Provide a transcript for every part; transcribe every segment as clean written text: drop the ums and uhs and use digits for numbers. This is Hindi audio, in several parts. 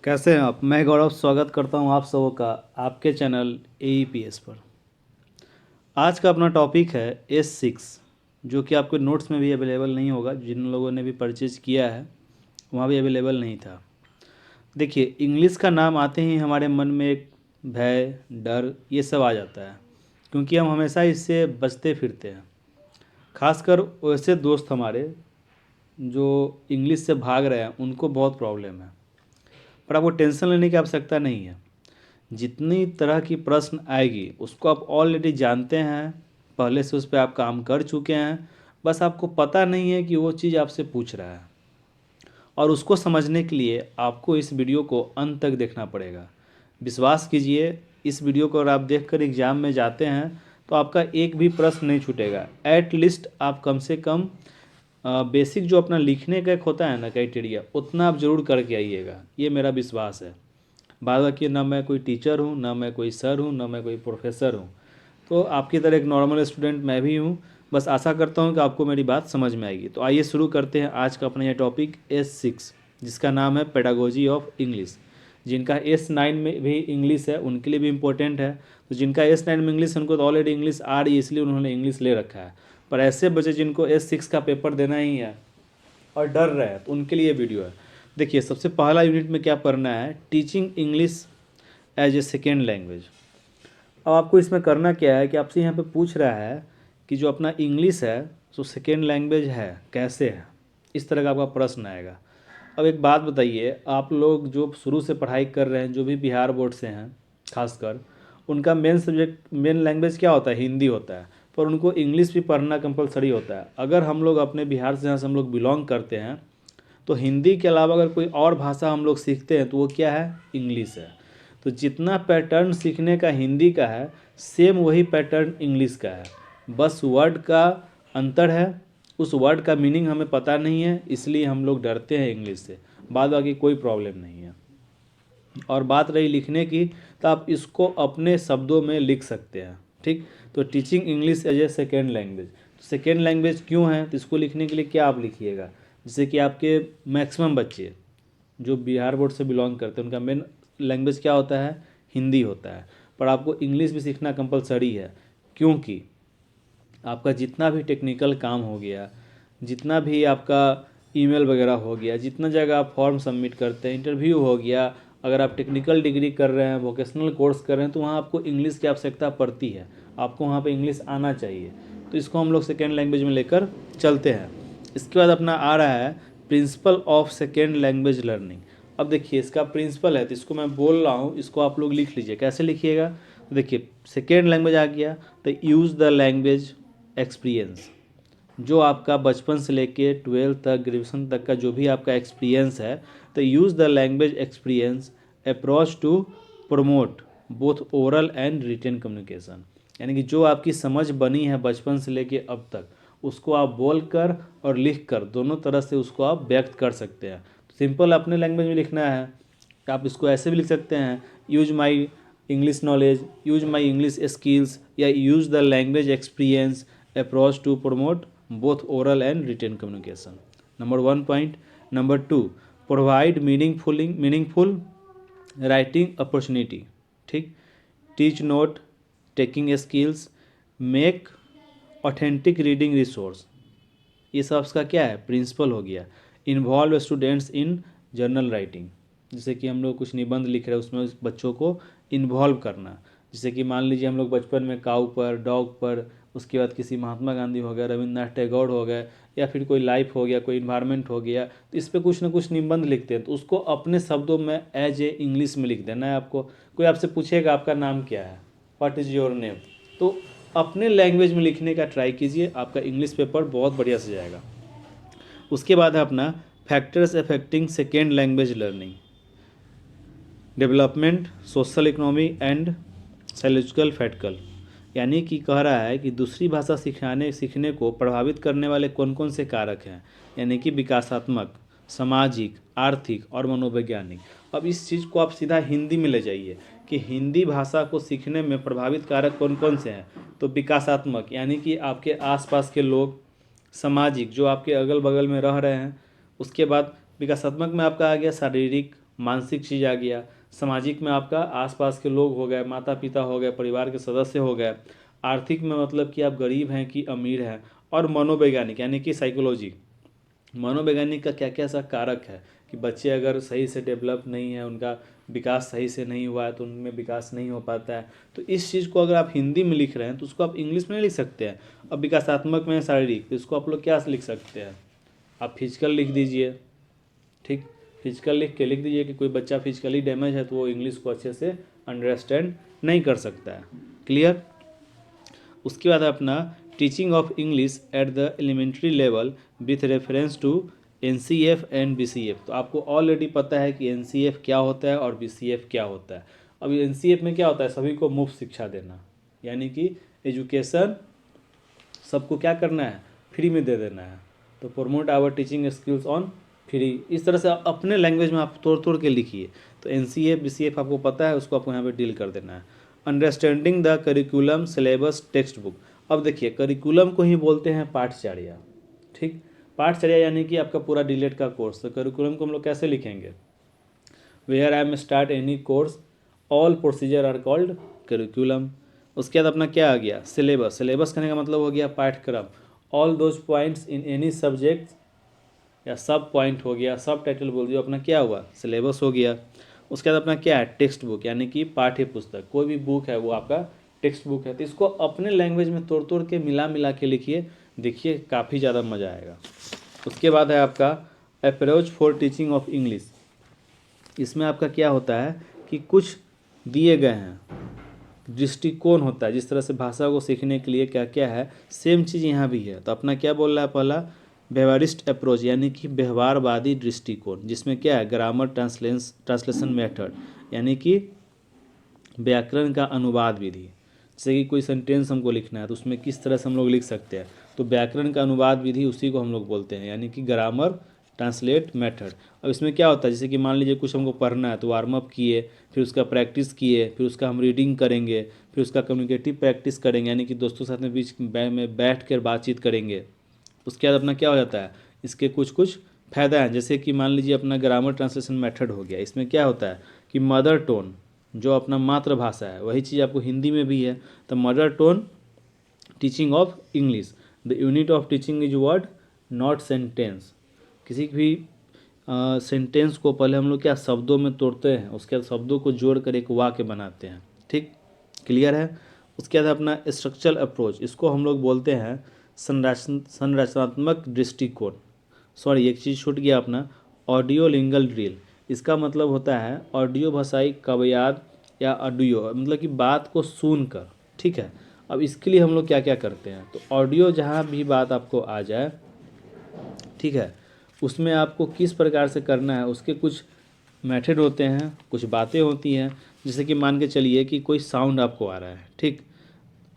कैसे हैं आप। मैं गौरव स्वागत करता हूं आप सबों का आपके चैनल AEPS पर। आज का अपना टॉपिक है S6, जो कि आपके नोट्स में भी अवेलेबल नहीं होगा। जिन लोगों ने भी परचेज किया है वहाँ भी अवेलेबल नहीं था। देखिए, इंग्लिश का नाम आते ही हमारे मन में एक भय, डर ये सब आ जाता है, क्योंकि हम हमेशा इससे बचते फिरते हैं। खासकर वैसे दोस्त हमारे जो इंग्लिश से भाग रहे हैं उनको बहुत प्रॉब्लम है। पर आपको टेंशन लेने की आवश्यकता नहीं है। जितनी तरह की प्रश्न आएगी उसको आप ऑलरेडी जानते हैं, पहले से उस पर आप काम कर चुके हैं। बस आपको पता नहीं है कि वो चीज़ आपसे पूछ रहा है, और उसको समझने के लिए आपको इस वीडियो को अंत तक देखना पड़ेगा। विश्वास कीजिए, इस वीडियो को अगर आप देखकर एग्ज़ाम में जाते हैं तो आपका एक भी प्रश्न नहीं छूटेगा। एट लीस्ट आप कम से कम बेसिक जो अपना लिखने का एक होता है ना क्राइटेरिया, उतना आप ज़रूर करके आइएगा, ये मेरा विश्वास है। बाद बाकी ना मैं कोई टीचर हूँ, ना मैं कोई सर हूँ, ना मैं कोई प्रोफेसर हूँ। तो आपकी तरह एक नॉर्मल स्टूडेंट मैं भी हूँ। बस आशा करता हूँ कि आपको मेरी बात समझ में आएगी। तो आइए शुरू करते हैं आज का अपना यह टॉपिक S6, जिसका नाम है पेडागोजी ऑफ इंग्लिश। जिनका S9 में भी इंग्लिश है उनके लिए भी इम्पोर्टेंट है। तो जिनका S9 में इंग्लिश है उनको तो ऑलरेडी इंग्लिश आ रही है, इसलिए उन्होंने इंग्लिश ले रखा है। पर ऐसे बच्चे जिनको S6 का पेपर देना ही है और डर रहे हैं, तो उनके लिए वीडियो है। देखिए, सबसे पहला यूनिट में क्या पढ़ना है, teaching English as a second language. अब आपको इसमें करना क्या है कि आपसे यहाँ पे पूछ रहा है कि जो अपना इंग्लिश है जो सेकेंड लैंग्वेज है कैसे है, इस तरह का आपका प्रश्न आएगा। अब एक बात बताइए, आप लोग जो शुरू से पढ़ाई कर रहे हैं, जो भी बिहार बोर्ड से हैं खासकर, उनका मेन सब्जेक्ट मेन लैंग्वेज क्या होता है, हिंदी होता है। पर उनको इंग्लिश भी पढ़ना कंपलसरी होता है। अगर हम लोग अपने बिहार से, जहाँ से हम लोग बिलोंग करते हैं, तो हिंदी के अलावा अगर कोई और भाषा हम लोग सीखते हैं तो वो क्या है, इंग्लिश है। तो जितना पैटर्न सीखने का हिंदी का है, सेम वही पैटर्न इंग्लिश का है। बस वर्ड का अंतर है, उस वर्ड का मीनिंग हमें पता नहीं है, इसलिए हम लोग डरते हैं इंग्लिश से। बाद बाकी कोई प्रॉब्लम नहीं है। और बात रही लिखने की, तो आप इसको अपने शब्दों में लिख सकते हैं। ठीक, तो teaching English as a second language, second language क्यों है, तो इसको लिखने के लिए क्या आप लिखिएगा। जैसे कि आपके मैक्सिमम बच्चे जो बिहार बोर्ड से बिलोंग करते हैं, उनका मेन लैंग्वेज क्या होता है, हिंदी होता है। पर आपको इंग्लिश भी सीखना कंपलसरी है, क्योंकि आपका जितना भी टेक्निकल काम हो गया, जितना भी आपका ईमेल वगैरह हो गया, जितना जगह आप फॉर्म सबमिट करते हैं, इंटरव्यू हो गया, अगर आप टेक्निकल डिग्री कर रहे हैं, वोकेशनल कोर्स कर रहे हैं, तो वहाँ आपको इंग्लिश की आवश्यकता पड़ती है। आपको वहाँ पे इंग्लिश आना चाहिए। तो इसको हम लोग सेकेंड लैंग्वेज में लेकर चलते हैं। इसके बाद अपना आ रहा है principle of second language learning. अब देखिए, इसका प्रिंसिपल है, तो इसको मैं बोल रहा हूँ, इसको आप लोग लिख लीजिए। कैसे लिखिएगा, तो देखिए, सेकेंड लैंग्वेज आ गया तो यूज़ द लैंग्वेज एक्सपीरियंस। जो आपका बचपन से लेके 12th तक, ग्रेजुएशन तक का जो भी आपका एक्सपीरियंस है, तो use the language experience approach to promote both oral and written communication. यानी कि जो आपकी समझ बनी है बचपन से लेके अब तक, उसको आप बोल कर और लिख कर दोनों तरह से उसको आप व्यक्त कर सकते हैं। तो सिंपल अपने लैंग्वेज में लिखना है। आप इसको ऐसे भी लिख सकते हैं, use my English knowledge, use my English skills, या use the language experience approach to promote both oral and written communication. Number 1 point. Number 2, provide meaningful writing opportunity. ठीक, teach note taking skills, make authentic reading resource. ये सब इसका क्या है, प्रिंसिपल हो गया। Involve students in journal writing, जैसे कि हम लोग कुछ निबंध लिख रहे हैं, उसमें बच्चों को इन्वॉल्व करना। जैसे कि मान लीजिए हम लोग बचपन में काऊ पर, डॉग पर, उसके बाद किसी महात्मा गांधी हो गया, रविंद्रनाथ टैगोर हो गए, या फिर कोई लाइफ हो गया, कोई इन्वायरमेंट हो गया, तो इस पर कुछ ना कुछ निबंध लिखते हैं। तो उसको अपने शब्दों में एज ए इंग्लिश में लिख देना है आपको। कोई आपसे पूछेगा आपका नाम क्या है, व्हाट इज़ योर नेम, तो अपने लैंग्वेज में लिखने का ट्राई कीजिए, आपका इंग्लिश पेपर बहुत बढ़िया से जाएगा। उसके बाद है अपना factors affecting second language learning, development, social economy and psychological factor. यानी कि कह रहा है कि दूसरी भाषा सीखने को प्रभावित करने वाले कौन कौन से कारक हैं, यानी कि विकासात्मक, सामाजिक, आर्थिक और मनोवैज्ञानिक। अब इस चीज़ को आप सीधा हिंदी में ले जाइए कि हिंदी भाषा को सीखने में प्रभावित कारक कौन कौन से हैं। तो विकासात्मक यानी कि आपके आसपास के लोग, सामाजिक जो आपके अगल बगल में रह रहे हैं, उसके बाद विकासात्मक में आपका आ गया शारीरिक, मानसिक चीज़ आ गया, सामाजिक में आपका आसपास के लोग हो गए, माता पिता हो गए, परिवार के सदस्य हो गए, आर्थिक में मतलब कि आप गरीब हैं कि अमीर हैं, और मनोवैज्ञानिक यानी कि साइकोलॉजी, मनोवैज्ञानिक का क्या क्या सा कारक है कि बच्चे अगर सही से डेवलप नहीं है, उनका विकास सही से नहीं हुआ है तो उनमें विकास नहीं हो पाता है। तो इस चीज़ को अगर आप हिंदी में लिख रहे हैं तो उसको आप इंग्लिश में नहीं लिख सकते हैं। अब विकासात्मक में शारीरिक, तो इसको आप लोग क्या लिख सकते हैं, आप फिजिकल लिख दीजिए। ठीक, फिजिकल लिख दीजिए कि कोई बच्चा फिजिकली डैमेज है तो वो इंग्लिश को अच्छे से अंडरस्टैंड नहीं कर सकता है। क्लियर। उसके बाद अपना teaching of English at the elementary level with reference to NCF and BCF. तो आपको ऑलरेडी पता है कि एनसीएफ क्या होता है और बीसीएफ क्या होता है। अब एनसीएफ में क्या होता है, सभी को मुफ्त शिक्षा देना, यानी कि एजुकेशन सबको क्या करना है, फ्री में दे देना है। तो promote our teaching skills on free, इस तरह से अपने लैंग्वेज में आप तोड़ तोड़ के लिखिए। तो एनसीएफ बीसीएफ आपको पता है, उसको आपको यहाँ पे डील कर देना है। Understanding the curriculum syllabus text book. अब देखिए करिकुलम को ही बोलते हैं पाठचर्या। ठीक, पाठचर्या यानी कि आपका पूरा डीलेट का कोर्स। तो करिकुलम को हम लोग कैसे लिखेंगे, where I am start any course all procedure are called curriculum. उसके बाद अपना क्या आ गया, सिलेबस। सिलेबस कहने का मतलब हो गया पाठ्यक्रम। All those points in any subject या सब पॉइंट हो गया, सब टाइटल बोल दिया, अपना क्या हुआ, सिलेबस हो गया। उसके बाद अपना क्या है, टेक्स्ट बुक यानी कि पाठ्य पुस्तक। कोई भी बुक है वो आपका टेक्स्ट बुक है। तो इसको अपने लैंग्वेज में तोड़ तोड़ के मिला मिला के लिखिए, देखिए काफ़ी ज़्यादा मज़ा आएगा। उसके बाद है आपका approach for teaching of English. इसमें आपका क्या होता है कि कुछ दिए गए हैं, दृष्टिकोण होता है जिस तरह से भाषा को सीखने के लिए क्या क्या है, सेम चीज़ यहाँ भी है। तो अपना क्या बोल रहा है, पहला व्यवहारिस्ट अप्रोच यानी कि व्यवहारवादी दृष्टिकोण, जिसमें क्या है, ग्रामर ट्रांसलेशन मेथड यानी कि व्याकरण का अनुवाद विधि। जैसे कि कोई सेंटेंस हमको लिखना है तो उसमें किस तरह से हम लोग लिख सकते हैं, तो व्याकरण का अनुवाद विधि उसी को हम लोग बोलते हैं, यानी कि ग्रामर ट्रांसलेट मेथड। अब इसमें क्या होता है, जैसे कि मान लीजिए कुछ हमको पढ़ना है तो वार्म अप किए, फिर उसका प्रैक्टिस किए, फिर उसका हम रीडिंग करेंगे, फिर उसका कम्युनिकेटिव प्रैक्टिस करेंगे, यानी कि दोस्तों के साथ में बीच में बैठ कर बातचीत करेंगे। उसके बाद अपना क्या हो जाता है, इसके कुछ कुछ फ़ायदा हैं। जैसे कि मान लीजिए अपना ग्रामर ट्रांसलेशन मेथड हो गया, इसमें क्या होता है कि मदर टोन, जो अपना मातृभाषा है वही चीज़ आपको हिंदी में भी है। तो mother tone teaching of English, the unit of teaching is word not sentence. किसी भी सेंटेंस को पहले हम लोग क्या शब्दों में तोड़ते हैं, उसके बाद शब्दों को जोड़ कर एक वाक्य बनाते हैं। ठीक, क्लियर है। उसके बाद अपना स्ट्रक्चरल अप्रोच, इसको हम लोग बोलते हैं संरचनात्मक दृष्टिकोण। सॉरी एक चीज़ छूट गया अपना, ऑडियो लिंगल ड्रिल। इसका मतलब होता है ऑडियो भाषाई कवयाद या ऑडियो, मतलब कि बात को सुनकर। ठीक है, अब इसके लिए हम लोग क्या क्या करते हैं, तो ऑडियो जहाँ भी बात आपको आ जाए, ठीक है, उसमें आपको किस प्रकार से करना है, उसके कुछ मेथड होते हैं, कुछ बातें होती हैं। जैसे कि मान के चलिए कि कोई साउंड आपको आ रहा है, ठीक,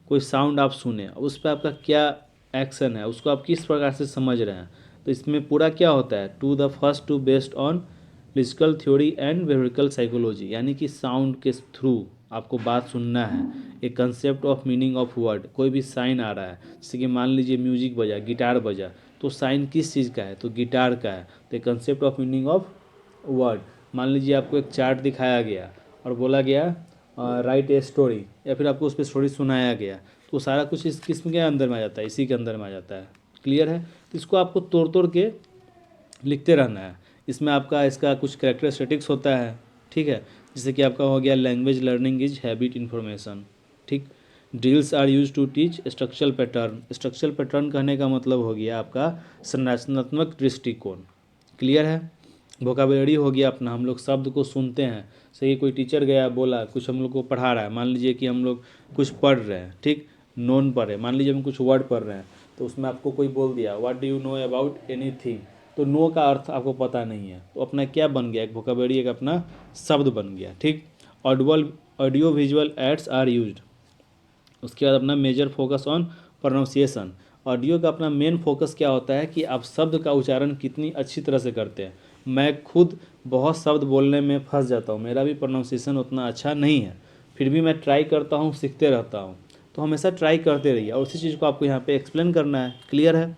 कोई साउंड आप सुने, उस पर आपका क्या एक्शन है, उसको आप किस प्रकार से समझ रहे हैं। तो इसमें पूरा क्या होता है, to the first two based on logical theory and behavioural psychology, यानी कि साउंड के थ्रू आपको बात सुनना है। एक concept of meaning of word, कोई भी साइन आ रहा है, जैसे कि मान लीजिए म्यूजिक बजा, गिटार बजा, तो साइन किस चीज़ का है, तो गिटार का है। तो एक concept of meaning of word, मान लीजिए आपको एक चार्ट दिखाया गया और बोला गया राइट ए स्टोरी, या फिर आपको उस पर स्टोरी सुनाया गया, तो सारा कुछ इस किस्म के अंदर में आ जाता है, इसी के अंदर में आ जाता है। क्लियर है। तो इसको आपको तोड़ तोड़ के लिखते रहना है। इसमें आपका इसका कुछ कैरेक्टरिस्टिक्स होता है, ठीक है, जैसे कि आपका हो गया language learning is habit information. ठीक, drills are use to teach structural pattern. Structural pattern कहने का मतलब हो गया आपका संरचनात्मक दृष्टिकोण। क्लियर है। वोकाबुलरी हो गया अपना, हम लोग शब्द को सुनते हैं। सही, कोई टीचर गया बोला कुछ हम लोग को पढ़ा रहा है, मान लीजिए कि हम लोग कुछ पढ़ रहे हैं, ठीक, नोन पढ़ रहे हैं, मान लीजिए हम कुछ वर्ड पढ़ रहे हैं, तो उसमें आपको कोई बोल दिया what do you know about anything, तो नो का अर्थ आपको पता नहीं है, तो अपना क्या बन गया, एक वोकाबुलरी, एक अपना शब्द बन गया। ठीक, audio visual aids are used. उसके बाद अपना major focus on pronunciation. Audio का अपना मेन फोकस क्या होता है कि आप शब्द का उच्चारण कितनी अच्छी तरह से करते हैं। मैं खुद बहुत शब्द बोलने में फंस जाता हूँ, मेरा भी प्रोनाउंसिएशन उतना अच्छा नहीं है, फिर भी मैं ट्राई करता हूँ, सीखते रहता हूँ। तो हमेशा ट्राई करते रहिए और उसी चीज़ को आपको यहाँ पे एक्सप्लेन करना है। क्लियर है।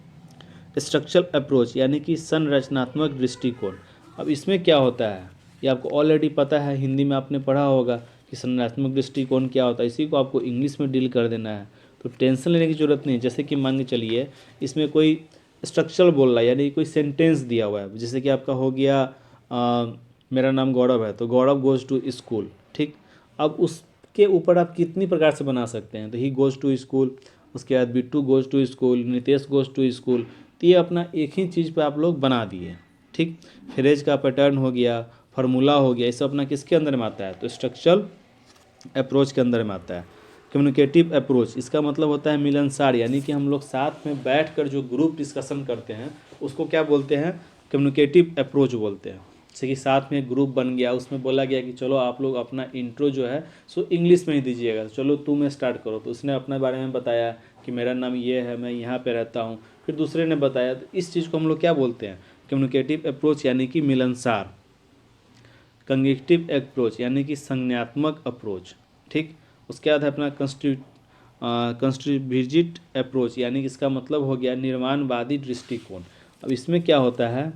स्ट्रक्चरल अप्रोच यानी कि संरचनात्मक दृष्टिकोण। अब इसमें क्या होता है ये आपको ऑलरेडी पता है, हिंदी में आपने पढ़ा होगा कि संरचनात्मक दृष्टिकोण क्या होता है, इसी को आपको इंग्लिश में डील कर देना है। तो टेंशन लेने की ज़रूरत नहीं है। जैसे कि मान के चलिए इसमें कोई स्ट्रक्चर बोल रहा है, यानी कोई सेंटेंस दिया हुआ है, जैसे कि आपका हो गया मेरा नाम गौरव है, तो गौरव गोज़ टू स्कूल, ठीक। अब उसके ऊपर आप कितनी प्रकार से बना सकते हैं, तो ही गोज़ टू स्कूल, उसके बाद Bittu goes to school, Nitesh goes to school. तो ये अपना एक ही चीज़ पे आप लोग बना दिए, ठीक। फ्रेज का पैटर्न हो गया, फार्मूला हो गया, ये सब अपना किसके अंदर में आता है, तो स्ट्रक्चरल अप्रोच के अंदर में आता है। कम्युनिकेटिव अप्रोच, इसका मतलब होता है मिलनसार, यानी कि हम लोग साथ में बैठकर जो ग्रुप डिस्कशन करते हैं उसको क्या बोलते हैं, कम्युनिकेटिव अप्रोच बोलते हैं। जैसे कि साथ में एक ग्रुप बन गया, उसमें बोला गया कि चलो आप लोग अपना इंट्रो जो है सो इंग्लिश में ही दीजिएगा, चलो तुम स्टार्ट करो। तो उसने अपने बारे में बताया कि मेरा नाम ये है, मैं यहाँ पे रहता हूँ, फिर दूसरे ने बताया। तो इस चीज़ को हम लोग क्या बोलते हैं, कम्युनिकेटिव अप्रोच, यानी कि मिलनसार। कंगेटिव अप्रोच यानी कि संज्ञात्मक अप्रोच, ठीक। उसके बाद है अपना कंस्ट्रीब्यूजिट अप्रोच, यानी कि इसका मतलब हो गया निर्माणवादी दृष्टिकोण। अब इसमें क्या होता है,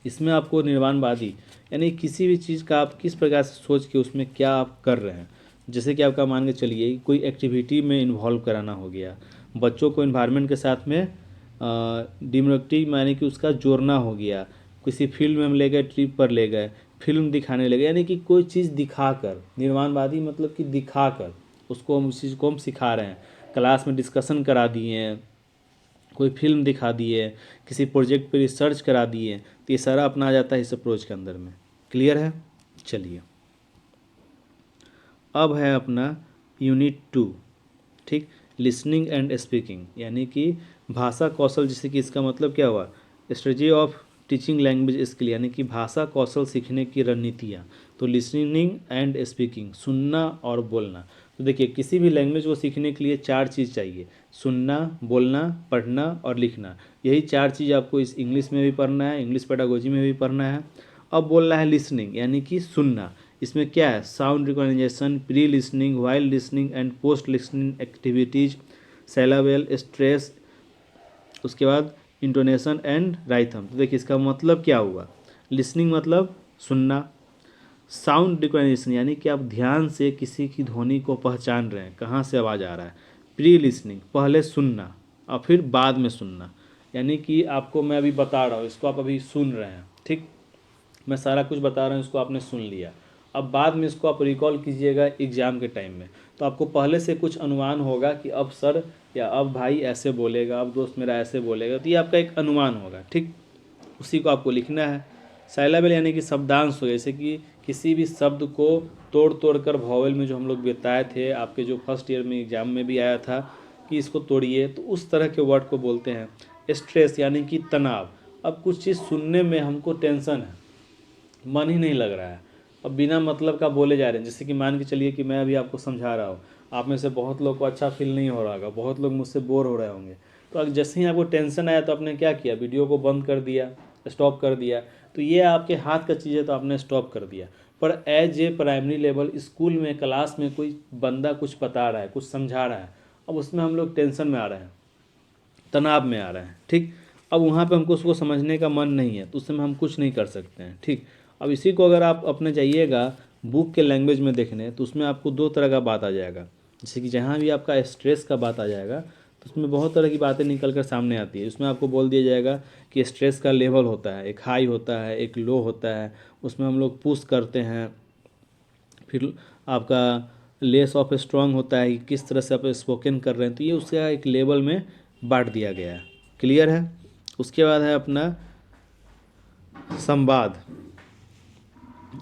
इसमें आपको निर्माणवादी यानी किसी भी चीज़ का आप किस प्रकार से सोच के उसमें क्या आप कर रहे हैं। जैसे कि आपका मान के चलिए कोई एक्टिविटी में इन्वॉल्व कराना हो गया, बच्चों को इन्वायरमेंट के साथ में डिमोक्रेटिव यानी कि उसका जोड़ना हो गया, किसी फील्ड में हम ले गए, ट्रिप पर ले गए, फिल्म दिखाने लगे, यानी कि कोई चीज़ दिखाकर, निर्माणवादी मतलब कि दिखाकर उसको हम उस चीज़ को हम सिखा रहे हैं। क्लास में डिस्कशन करा दिए हैं, कोई फिल्म दिखा दिए, किसी प्रोजेक्ट पे रिसर्च करा दिए, तो ये सारा अपना आ जाता है इस अप्रोच के अंदर में। क्लियर है, चलिए अब है अपना यूनिट 2, ठीक। लिसनिंग एंड स्पीकिंग, यानी कि भाषा कौशल, जैसे कि इसका मतलब क्या हुआ, strategy of teaching language skill, यानी कि भाषा कौशल सीखने की रणनीतियाँ। तो लिसनिंग एंड स्पीकिंग, सुनना और बोलना। तो देखिए किसी भी लैंग्वेज को सीखने के लिए 4 चीज़ चाहिए, सुनना, बोलना, पढ़ना और लिखना। यही 4 चीज़ आपको इस इंग्लिश में भी पढ़ना है, इंग्लिश पेडागोजी में भी पढ़ना है। अब बोल रहा है लिसनिंग, यानी कि सुनना। इसमें क्या है, sound recognition, pre listening, while listening and post listening activities, syllable stress, उसके बाद इंटोनेशन एंड राइथम। तो देखिए इसका मतलब क्या हुआ, लिसनिंग मतलब सुनना, साउंड रिकॉग्निशन यानी कि आप ध्यान से किसी की ध्वनि को पहचान रहे हैं, कहाँ से आवाज़ आ रहा है। प्री लिसनिंग, पहले सुनना और फिर बाद में सुनना, यानी कि आपको मैं अभी बता रहा हूँ, इसको आप अभी सुन रहे हैं, ठीक। मैं सारा कुछ बता रहा हूँ, इसको आपने सुन लिया। अब बाद में इसको आप रिकॉल कीजिएगा एग्ज़ाम के टाइम में, तो आपको पहले से कुछ अनुमान होगा कि अब सर या अब भाई ऐसे बोलेगा, अब दोस्त मेरा ऐसे बोलेगा, तो ये आपका एक अनुमान होगा, ठीक। उसी को आपको लिखना है। साइलेबल यानी कि शब्दांश हो, जैसे कि किसी भी शब्द को तोड़ तोड़ कर वॉवेल में जो हम लोग बताए थे, आपके जो फर्स्ट ईयर में एग्जाम में भी आया था कि इसको तोड़िए, तो उस तरह के वर्ड को बोलते हैं। स्ट्रेस यानी कि तनाव, अब कुछ चीज़ सुनने में हमको टेंशन है, मन ही नहीं लग रहा है, अब बिना मतलब का बोले जा रहे हैं। जैसे कि मान के चलिए कि मैं अभी आपको समझा रहा हूँ, आप में से बहुत लोग को अच्छा फील नहीं हो रहा होगा, बहुत लोग मुझसे बोर हो रहे होंगे। तो अब जैसे ही आपको टेंशन आया तो आपने क्या किया, वीडियो को बंद कर दिया, स्टॉप कर दिया। तो ये आपके हाथ का चीज़ है तो आपने स्टॉप कर दिया। पर as a primary level school में क्लास में कोई बंदा कुछ बता रहा है, कुछ समझा रहा है, अब उसमें हम लोग टेंशन में आ रहे हैं, तनाव में आ रहे हैं, ठीक। अब वहाँ पे हमको उसको समझने का मन नहीं है, तो उस समय हम कुछ नहीं कर सकते हैं, ठीक। अब इसी को अगर आप अपने जाइएगा बुक के लैंग्वेज में देखने, तो उसमें आपको 2 तरह का बात आ जाएगा। जैसे कि जहाँ भी आपका स्ट्रेस का बात आ जाएगा तो उसमें बहुत तरह की बातें निकल कर सामने आती है। उसमें आपको बोल दिया जाएगा कि स्ट्रेस का लेवल होता है, एक हाई होता है, एक लो होता है, उसमें हम लोग पुश करते हैं। फिर आपका लेस ऑफ स्ट्रांग होता है कि किस तरह से आप स्पोकन कर रहे हैं, तो ये उसका एक लेवल में बांट दिया गया है। क्लियर है। उसके बाद है अपना संवाद,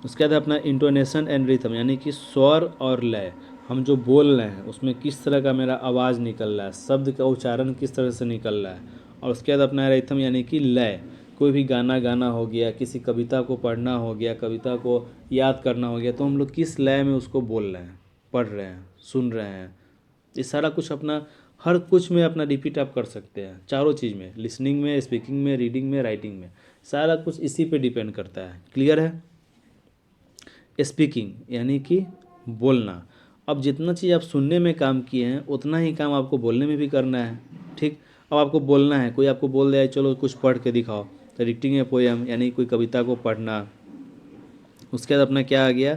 उसके बाद है अपना इंटोनेशन एंड रिथम, यानी कि स्वर और लय, हम जो बोल रहे हैं उसमें किस तरह का मेरा आवाज़ निकल रहा है, शब्द का उच्चारण किस तरह से निकल रहा है। और उसके बाद अपना रिथम यानी कि लय, कोई भी गाना गाना हो गया, किसी कविता को पढ़ना हो गया, कविता को याद करना हो गया, तो हम लोग किस लय में उसको बोल रहे हैं, पढ़ रहे हैं, सुन रहे हैं। ये सारा कुछ अपना हर कुछ में अपना रिपीट आप कर सकते हैं, चारों चीज़ में, लिसनिंग में, स्पीकिंग में, रीडिंग में, राइटिंग में, सारा कुछ इसी पे डिपेंड करता है। क्लियर है। स्पीकिंग यानी कि बोलना, अब जितना चीज़ आप सुनने में काम किए हैं उतना ही काम आपको बोलने में भी करना है, ठीक। अब आपको बोलना है, कोई आपको बोल दिया चलो कुछ पढ़ के दिखाओ, तो रीडिंग ए पोएम यानी कोई कविता को पढ़ना, उसके बाद अपना क्या आ गया,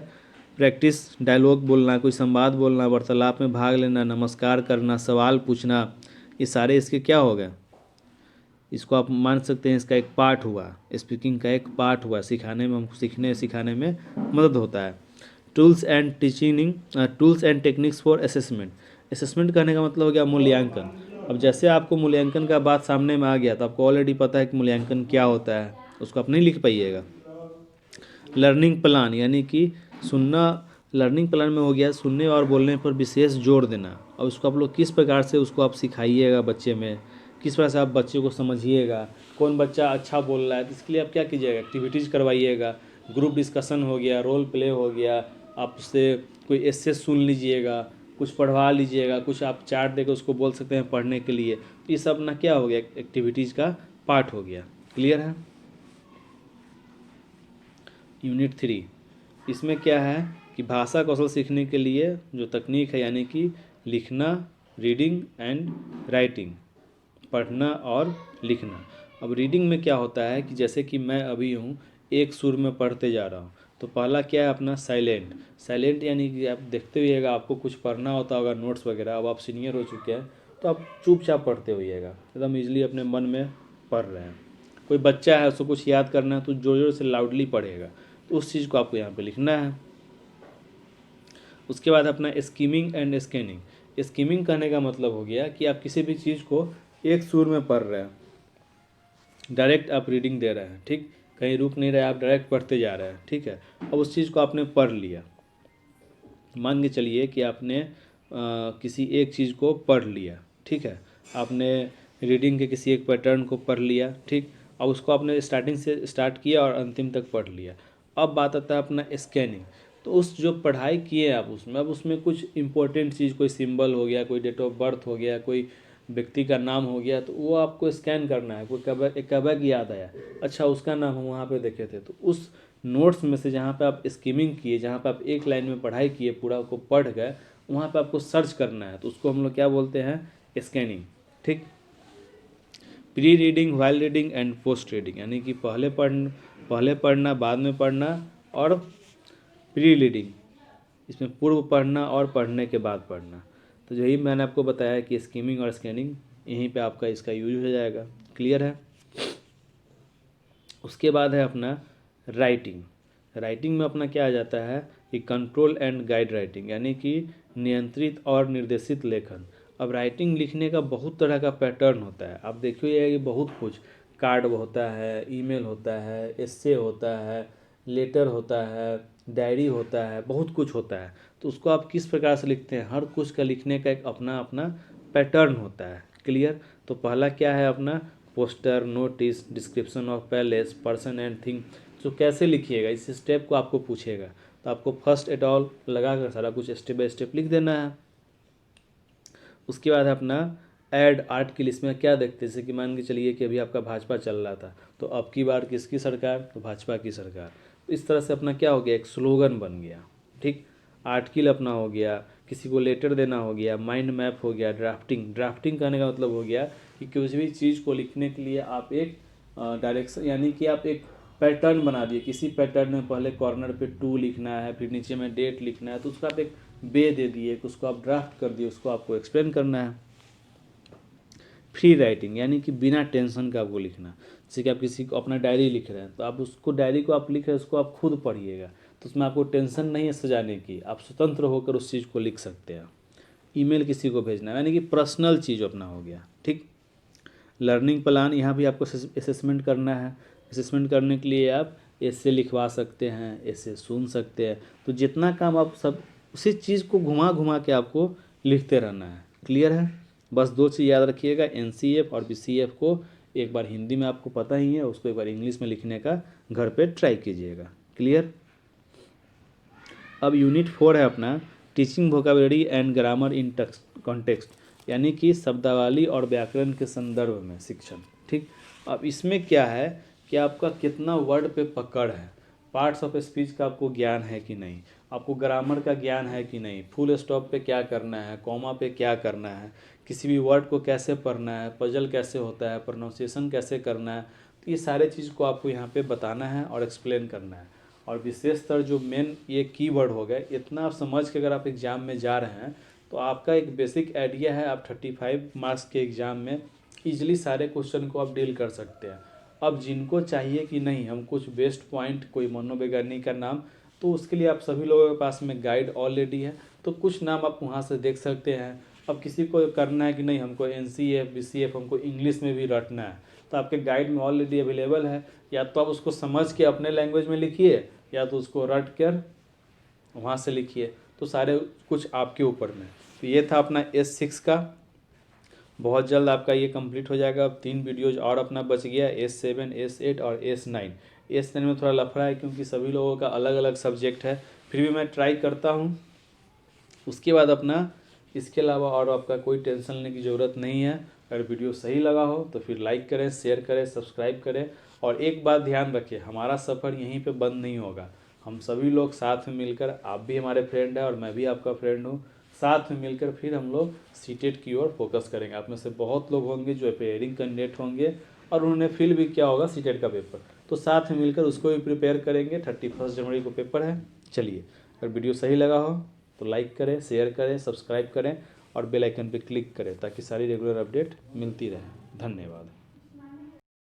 प्रैक्टिस डायलॉग बोलना, कोई संवाद बोलना, वार्तालाप में भाग लेना, नमस्कार करना, सवाल पूछना, ये सारे इसके क्या हो गए, इसको आप मान सकते हैं इसका एक पार्ट हुआ, स्पीकिंग का एक पार्ट हुआ, सिखाने में, हमको सीखने सिखाने में मदद होता है। Tools and techniques for assessment. Assessment करने का मतलब हो गया मूल्यांकन। अब जैसे आपको मूल्यांकन का बात सामने में आ गया तो आपको ऑलरेडी पता है कि मूल्यांकन क्या होता है, उसको आप नहीं लिख पाइएगा। लर्निंग प्लान यानी कि सुनना, लर्निंग प्लान में हो गया सुनने और बोलने पर विशेष जोर देना। और उसको आप लोग किस प्रकार से उसको आप सिखाइएगा बच्चे में, किस प्रकार से आप बच्चे को समझिएगा, कौन बच्चा अच्छा बोल रहा है, तो इसके लिए आप क्या कीजिएगा, एक्टिविटीज़ करवाइएगा, ग्रुप डिस्कशन हो गया, रोल प्ले हो गया, आप उससे कोई एस्से सुन लीजिएगा, कुछ पढ़वा लीजिएगा, कुछ आप चार्ट देकर उसको बोल सकते हैं पढ़ने के लिए। तो ये सब ना क्या हो गया, एक्टिविटीज़ का पार्ट हो गया। क्लियर है। यूनिट 3 इसमें क्या है कि भाषा कौशल सीखने के लिए जो तकनीक है, यानी कि लिखना, रीडिंग एंड राइटिंग, पढ़ना और लिखना। अब रीडिंग में क्या होता है कि जैसे कि मैं अभी हूँ एक सुर में पढ़ते जा रहा हूँ, तो पहला क्या है अपना साइलेंट। साइलेंट यानी कि आप देखते हुएगा, आपको कुछ पढ़ना होता होगा नोट्स वगैरह, अब आप सीनियर हो चुके हैं तो आप चुपचाप पढ़ते होइएगा, एकदम ईजिली अपने मन में पढ़ रहे हैं। कोई बच्चा है उसको कुछ याद करना है तो जोर जोर से लाउडली पढ़ेगा, तो उस चीज़ को आपको यहाँ पे लिखना है। उसके बाद अपना स्कीमिंग एंड स्कैनिंग। स्कीमिंग करने का मतलब हो गया कि आप किसी भी चीज़ को एक सुर में पढ़ रहे हैं, डायरेक्ट आप रीडिंग दे रहे हैं, ठीक, कहीं रुक नहीं रहे, आप डायरेक्ट पढ़ते जा रहे हैं, ठीक है। अब उस चीज़ को आपने पढ़ लिया, मान के चलिए कि आपने किसी एक चीज़ को पढ़ लिया, ठीक है, आपने रीडिंग के किसी एक पैटर्न को पढ़ लिया, ठीक, अब उसको आपने स्टार्टिंग से स्टार्ट किया और अंतिम तक पढ़ लिया। अब बात आता है अपना स्कैनिंग। तो उस जो पढ़ाई किए आप उसमें, अब उसमें कुछ इंपॉर्टेंट चीज़, कोई सिंबल हो गया, कोई डेट ऑफ बर्थ हो गया, कोई व्यक्ति का नाम हो गया, तो वो आपको स्कैन करना है। कोई कबक याद आया, अच्छा उसका नाम हम वहाँ पे देखे थे, तो उस नोट्स में से जहाँ पे आप स्कीमिंग किए, जहाँ पे आप एक लाइन में पढ़ाई किए, पूरा को पढ़ गए, वहाँ पे आपको सर्च करना है, तो उसको हम लोग क्या बोलते हैं, स्कैनिंग, ठीक। Pre reading, while reading and post reading, यानी कि पहले पढ़ना, बाद में पढ़ना, और प्री रीडिंग, इसमें पूर्व पढ़ना और पढ़ने के बाद पढ़ना। तो यही मैंने आपको बताया कि स्कीमिंग और स्कैनिंग, यहीं पे आपका इसका यूज हो जाएगा। क्लियर है। उसके बाद है अपना राइटिंग। राइटिंग में अपना क्या आ जाता है कि कंट्रोल एंड गाइड राइटिंग, यानी कि नियंत्रित और निर्देशित लेखन। अब राइटिंग लिखने का बहुत तरह का पैटर्न होता है, आप देखिए कि बहुत कुछ, कार्ड होता है, ईमेल होता है, एस्से होता है, लेटर होता है, डायरी होता है, बहुत कुछ होता है। तो उसको आप किस प्रकार से लिखते हैं, हर कुछ का लिखने का एक अपना अपना पैटर्न होता है। क्लियर। तो पहला क्या है अपना poster, notice, description of palace, person and thing. तो कैसे लिखिएगा, इस स्टेप को आपको पूछेगा, तो आपको फर्स्ट एट ऑल लगा कर सारा कुछ स्टेप बाय स्टेप लिख देना है। उसके बाद अपना ऐड आर्ट की लिस्ट में क्या देखते हैं, जैसे कि मान के चलिए कि अभी आपका भाजपा चल रहा था, तो अब की बार किसकी सरकार, तो भाजपा की सरकार। तो इस तरह से अपना क्या हो गया, एक स्लोगन बन गया, ठीक। आर्टिकल अपना हो गया, किसी को लेटर देना हो गया, माइंड मैप हो गया, ड्राफ्टिंग। ड्राफ्टिंग करने का मतलब हो गया कि किसी भी चीज़ को लिखने के लिए आप एक डायरेक्शन, यानी कि आप एक पैटर्न बना दिए, किसी पैटर्न में पहले कॉर्नर पे 2 लिखना है, फिर नीचे में डेट लिखना है, तो उसका आप एक वे दे दिए, उसको आप ड्राफ्ट कर दिए, उसको आपको एक्सप्लेन करना है। फ्री राइटिंग, यानी कि बिना टेंशन का आपको लिखना, जैसे कि आप किसी को अपना डायरी लिख रहे हैं, तो आप उसको डायरी को आप लिख रहे हैं, उसको आप खुद पढ़िएगा, तो उसमें आपको टेंशन नहीं है सजाने की, आप स्वतंत्र होकर उस चीज़ को लिख सकते हैं। ईमेल किसी को भेजना है, यानी कि पर्सनल चीज़ अपना हो गया, ठीक। लर्निंग प्लान, यहाँ भी आपको असेसमेंट करना है। असेसमेंट करने के लिए आप ऐसे लिखवा सकते हैं, ऐसे सुन सकते हैं, तो जितना काम आप सब उसी चीज़ को घुमा घुमा के आपको लिखते रहना है। क्लियर है। बस 2 चीज़ याद रखिएगा, एनसीएफ और बीसीएफ को एक बार हिंदी में आपको पता ही है, उसको एक बार इंग्लिश में लिखने का घर पे ट्राई कीजिएगा। क्लियर। अब यूनिट 4 है अपना teaching vocabulary and grammar in context, यानी कि शब्दावली और व्याकरण के संदर्भ में शिक्षण, ठीक। अब इसमें क्या है कि आपका कितना वर्ड पे पकड़ है, पार्ट्स ऑफ स्पीच का आपको ज्ञान है कि नहीं, आपको ग्रामर का ज्ञान है कि नहीं, फुल स्टॉप पे क्या करना है, कॉमा पे क्या करना है, किसी भी वर्ड को कैसे पढ़ना है, पजल कैसे होता है, प्रोनाउंसिएशन कैसे करना है, तो ये सारे चीज़ को आपको यहाँ पे बताना है और एक्सप्लेन करना है। और विशेषतर जो मेन ये कीवर्ड हो गए, इतना आप समझ के अगर आप एग्ज़ाम में जा रहे हैं तो आपका एक बेसिक आइडिया है, आप 35 मार्क्स के एग्ज़ाम में ईजिली सारे क्वेश्चन को आप डील कर सकते हैं। अब जिनको चाहिए कि नहीं हम कुछ बेस्ट पॉइंट, कोई मनोवैज्ञानिक का नाम, तो उसके लिए आप सभी लोगों के पास में गाइड ऑलरेडी है, तो कुछ नाम आप वहाँ से देख सकते हैं। अब किसी को करना है कि नहीं हमको NCF BCF हमको इंग्लिश में भी रटना है, तो आपके गाइड में ऑलरेडी अवेलेबल है। या तो आप उसको समझ के अपने लैंग्वेज में लिखिए, या तो उसको रट कर वहाँ से लिखिए, तो सारे कुछ आपके ऊपर में। तो ये था अपना S6 का। बहुत जल्द आपका ये कंप्लीट हो जाएगा। अब 3 वीडियोज और अपना बच गया, S7 S8 और S9। S9 में थोड़ा लफड़ा है क्योंकि सभी लोगों का अलग अलग सब्जेक्ट है, फिर भी मैं ट्राई करता हूँ। उसके बाद अपना इसके अलावा और आपका कोई टेंशन लेने की ज़रूरत नहीं है। अगर वीडियो सही लगा हो तो फिर लाइक करें, शेयर करें, सब्सक्राइब करें। और एक बात ध्यान रखें, हमारा सफ़र यहीं पे बंद नहीं होगा। हम सभी लोग साथ में मिलकर, आप भी हमारे फ्रेंड हैं और मैं भी आपका फ्रेंड हूँ, साथ में मिलकर फिर हम लोग सीटेट की ओर फोकस करेंगे। आप में से बहुत लोग होंगे जो अपेयरिंग कैंडिडेट होंगे और उन्होंने फिल भी किया होगा सीटेट का पेपर, तो साथ में मिलकर उसको भी प्रिपेयर करेंगे। 31 जनवरी को पेपर है। चलिए, अगर वीडियो सही लगा हो तो लाइक करें, शेयर करें, सब्सक्राइब करें और बेल आइकन पर क्लिक करें ताकि सारी रेगुलर अपडेट मिलती रहे। धन्यवाद।